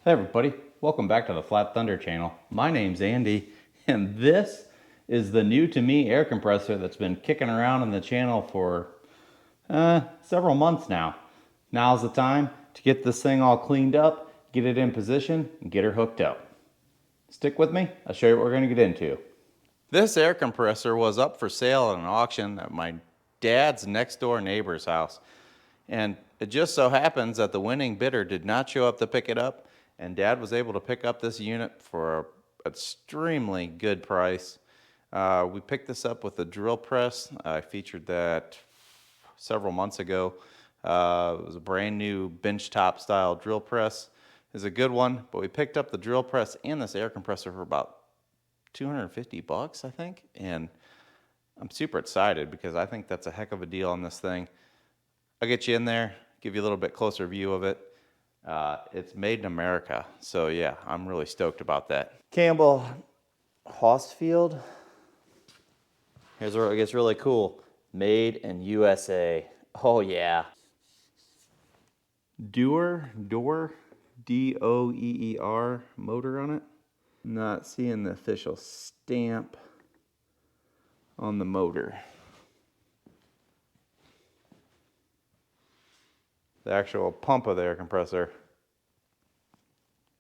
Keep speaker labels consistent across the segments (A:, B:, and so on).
A: Hey everybody, welcome back to the Flat Thunder channel. My name's Andy, and this is the new to me air compressor that's been kicking around in the channel for several months now. Now's the time to get this thing all cleaned up, get it in position, and get her hooked up. Stick with me, I'll show you what we're going to get into. This air compressor was up for sale at an auction at my dad's next door neighbor's house. And it just so happens that the winning bidder did not show up to pick it up, and Dad was able to pick up this unit for an extremely good price. We picked this up with a drill press. I featured that several months ago. It was a brand new bench top style drill press. It's a good one, but we picked up the drill press and this air compressor for about 250 bucks, I think. And I'm super excited because I think that's a heck of a deal on this thing. I'll get you in there, give you a little bit closer view of it. It's made in America, so yeah, I'm really stoked about that. Campbell Hausfeld. Here's where it gets really cool. Made in USA. Oh yeah. Doer, D-O-E-E-R motor on it. Not seeing the official stamp on the motor. The actual pump of the air compressor.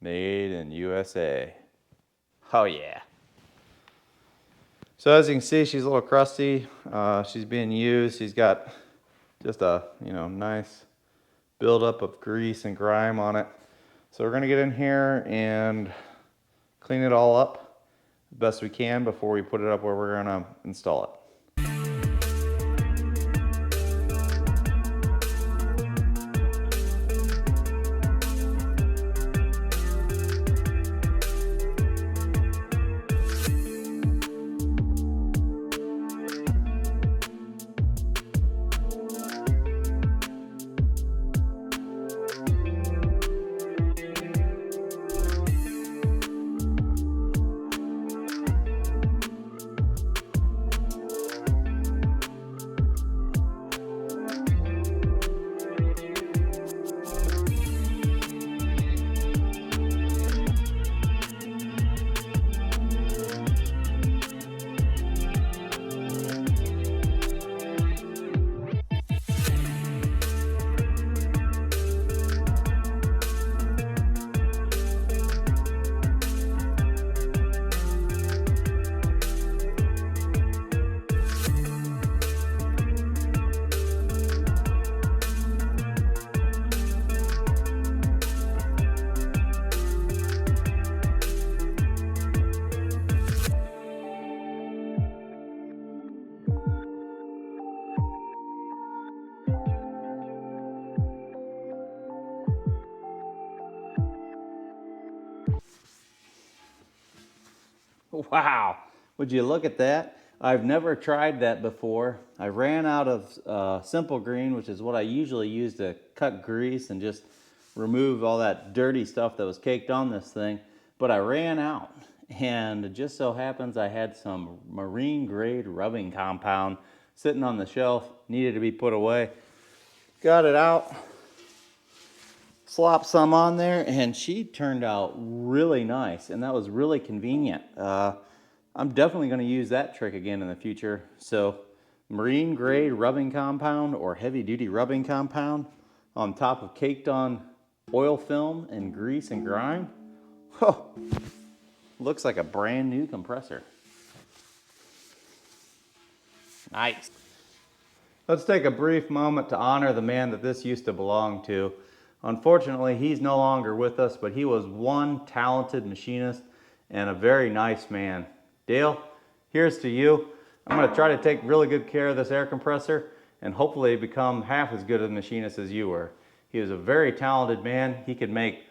A: Made in USA. Oh yeah. So as you can see, she's a little crusty. She's being used. She's got just a nice buildup of grease and grime on it. So we're gonna get in here and clean it all up the best we can before we put it up where we're gonna install it. Wow, would you look at that? I've never tried that before. I ran out of simple green, which is what I usually use to cut grease and just remove all that dirty stuff that was caked on this thing. But I ran out, and it just so happens I had some marine grade rubbing compound sitting on the shelf, needed to be put away. Got it out, slopped some on there, and she turned out really nice, and that was really convenient. I'm definitely going to use that trick again in the future. So marine grade rubbing compound or heavy duty rubbing compound on top of caked on oil film and grease and grime. Oh, looks like a brand new compressor. Nice. Let's take a brief moment to honor the man that this used to belong to. Unfortunately, he's no longer with us, but he was one talented machinist and a very nice man. Dale, here's to you. I'm going to try to take really good care of this air compressor and hopefully become half as good a machinist as you were. He was a very talented man. He could make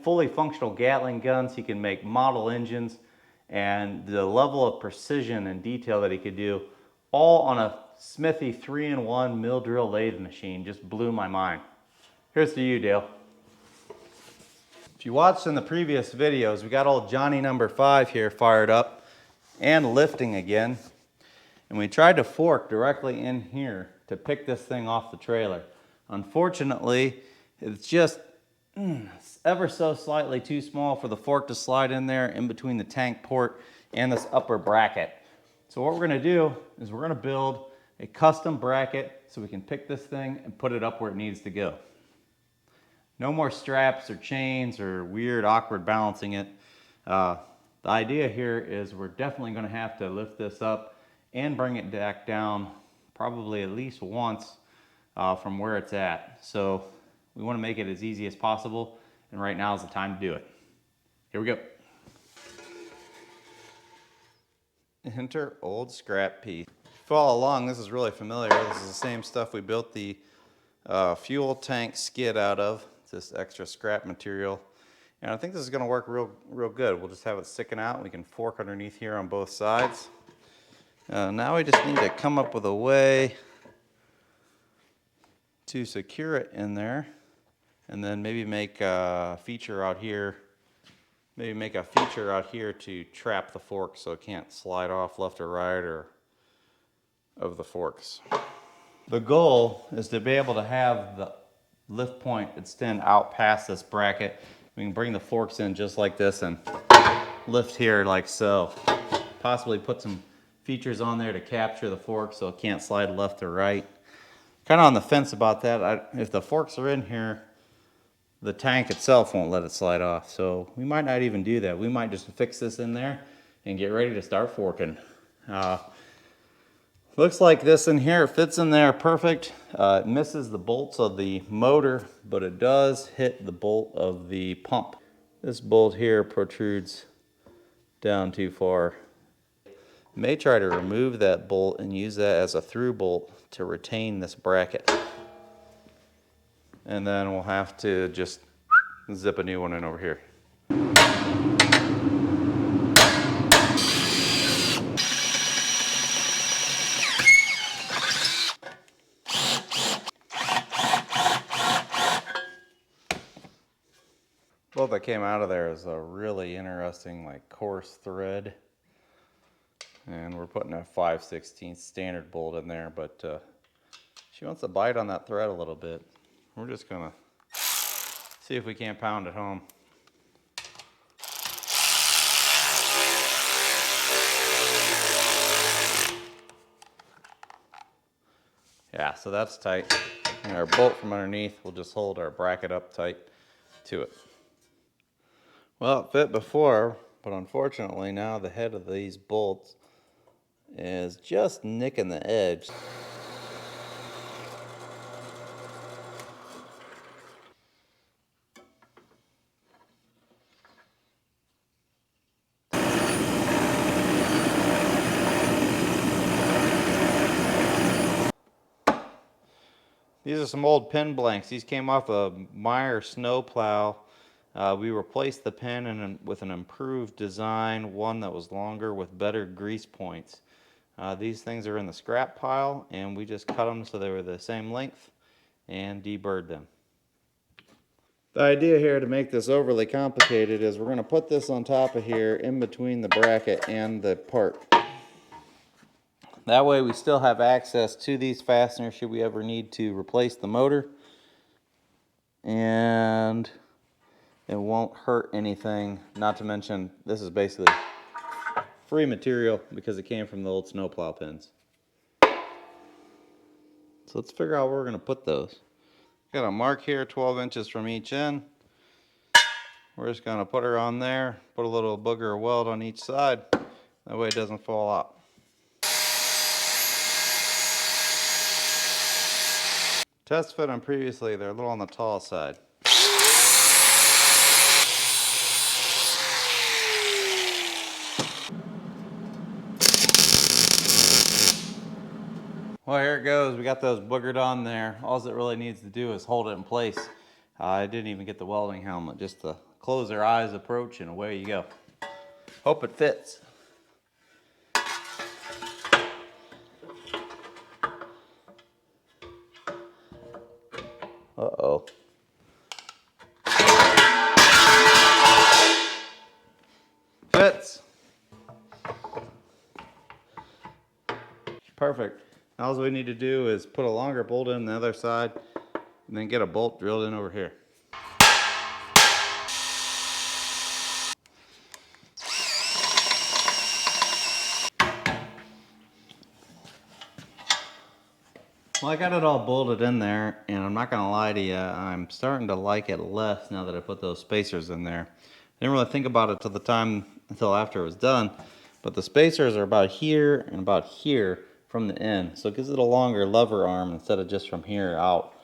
A: fully functional Gatling guns. He can make model engines, and the level of precision and detail that he could do all on a Smithy 3-in-1 mill drill lathe machine just blew my mind. Here's to you, Dale. If you watched in the previous videos, we got old Johnny number 5 here fired up and lifting again. And we tried to fork directly in here to pick this thing off the trailer. Unfortunately, it's just It's ever so slightly too small for the fork to slide in there in between the tank port and this upper bracket. So what we're gonna do is we're gonna build a custom bracket so we can pick this thing and put it up where it needs to go. No more straps or chains or weird awkward balancing it. The idea here is we're definitely gonna have to lift this up and bring it back down probably at least once from where it's at. So we want to make it as easy as possible, and right now is the time to do it. Here we go. Enter old scrap piece. Follow along, this is really familiar. This is the same stuff we built the fuel tank skid out of. It's this extra scrap material. And I think this is going to work real good. We'll just have it sticking out, and we can fork underneath here on both sides. Now we just need to come up with a way to secure it in there, and then maybe make a feature out here. Maybe make a feature out here to trap the fork so it can't slide off left or right or of the forks. The goal is to be able to have the lift point extend out past this bracket. We can bring the forks in just like this and lift here like so. Possibly put some features on there to capture the fork so it can't slide left or right. Kind of on the fence about that. If the forks are in here, the tank itself won't let it slide off. So we might not even do that. We might just fix this in there and get ready to start forking. Looks like this in here, it fits in there perfect. It misses the bolts of the motor, but it does hit the bolt of the pump. This bolt here protrudes down too far. May try to remove that bolt and use that as a through bolt to retain this bracket. And then we'll have to just zip a new one in over here. Bolt that came out of there is a really interesting, like, coarse thread. And we're putting a 5/16 standard bolt in there, but she wants to bite on that thread a little bit. We're just gonna see if we can't pound it home. Yeah, so that's tight. And our bolt from underneath will just hold our bracket up tight to it. Well, it fit before, but unfortunately now the head of these bolts is just nicking the edge. These are some old pin blanks. These came off a Meyer snowplow. We replaced the pin with an improved design, one that was longer with better grease points. These things are in the scrap pile, and we just cut them so they were the same length and deburred them. The idea here to make this overly complicated is we're going to put this on top of here in between the bracket and the part. That way we still have access to these fasteners should we ever need to replace the motor, and it won't hurt anything. Not to mention this is basically free material because it came from the old snowplow pins. So let's figure out where we're going to put those. Got a mark here 12 inches from each end. We're just going to put her on there, put a little booger of weld on each side. That way it doesn't fall out. Test fit them previously, they're a little on the tall side. Well, here it goes. We got those boogered on there. All it really needs to do is hold it in place. I didn't even get the welding helmet, just to close their eyes, approach, and away you go. Hope it fits. Uh-oh. Fits. Perfect. Now all we need to do is put a longer bolt in the other side and then get a bolt drilled in over here. Well, I got it all bolted in there, and I'm not gonna lie to you, I'm starting to like it less now that I put those spacers in there. I didn't really think about it until after it was done, but the spacers are about here and about here from the end, so it gives it a longer lever arm instead of just from here out.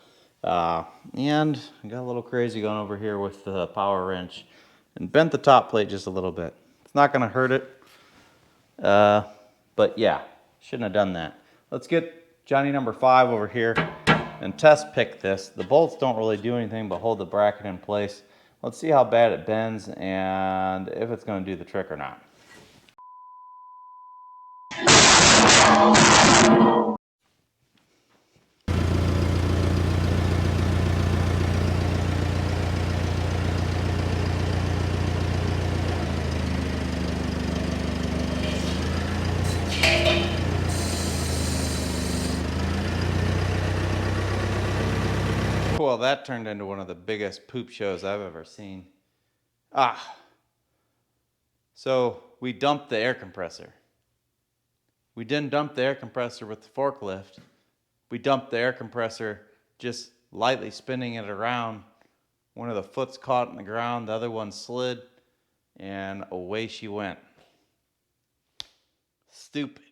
A: And I got a little crazy going over here with the power wrench and bent the top plate just a little bit. It's not gonna hurt it, but yeah, shouldn't have done that. Let's get Johnny number 5 over here and test pick this. The bolts don't really do anything but hold the bracket in place. Let's see how bad it bends and if it's going to do the trick or not. Well, that turned into one of the biggest poop shows I've ever seen. So we dumped the air compressor. We didn't dump the air compressor with the forklift. We dumped the air compressor just lightly spinning it around. One of the foots caught in the ground, the other one slid, and away she went. Stupid.